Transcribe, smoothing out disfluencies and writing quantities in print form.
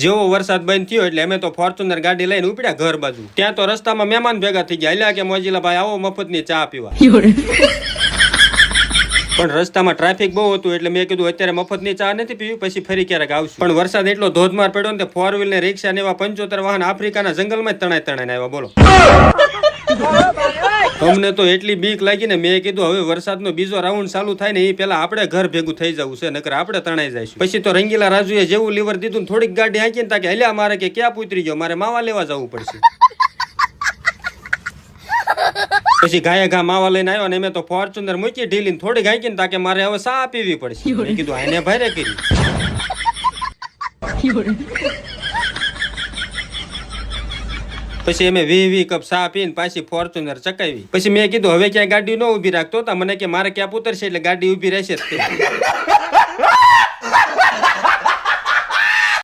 જેવો વરસાદ બંધ થયો એટલે અમે તો ફોર્ચ્યુનર ગાડી લઈને ઉપડ્યા ઘર બાજુ. ત્યાં તો રસ્તામાં મહેમાન ભેગા થઈ ગયા. હાલ્યા કે મોજીલા ભાઈ આવો મફતની ચા પીવા. પણ રસ્તામાં ટ્રાફિક બહુ હતું એટલે મેં કીધું અત્યારે મફતની ચા નથી પીવી, પછી ફરી ક્યારેક આવશું. પણ વરસાદ એટલો ધોધમાર પડ્યો ને ફોર વ્હીલ ને રિક્ષા ને એવા 75 વાહન આફ્રિકાના જંગલમાં જ તણાઈને આવ્યા. બોલો. અમને તો એટલી બીક લાગી ને મેં કીધું હવે વરસાદનો બીજો રાઉન્ડ ચાલુ થાય ને એ પેલા આપણે ઘર ભેગું થઈ જવું છે, નકર આપણે તણાઈ જઈશું. પછી તો રંગીલા રાજુએ જેવું લીવર દીધું ને થોડીક ગાડી હાંકી ને તાકે હલ્યા મારે કે ક્યાં પૂતરી ગયો, મારે માવા લેવા જવું પડશે. પછી ગાયે ઘા માવા લઈને આવ્યો ને મેં તો ફોર્ચ્યુનર મૂકી ઢીલી થોડી ગાયકી ને તાકે મારે હવે સા પીવી પડશે. મેં કીધું આને ભારે કરી. પછી અમે 20 કપ ચા પીને પાછી ફોર્ચ્યુનર ચકાવી. પછી મેં કીધું હવે ક્યાંય ગાડી ન ઉભી રાખતો. મને કે મારે ક્યાં ઉતરશે એટલે ગાડી ઉભી રહેશે જ.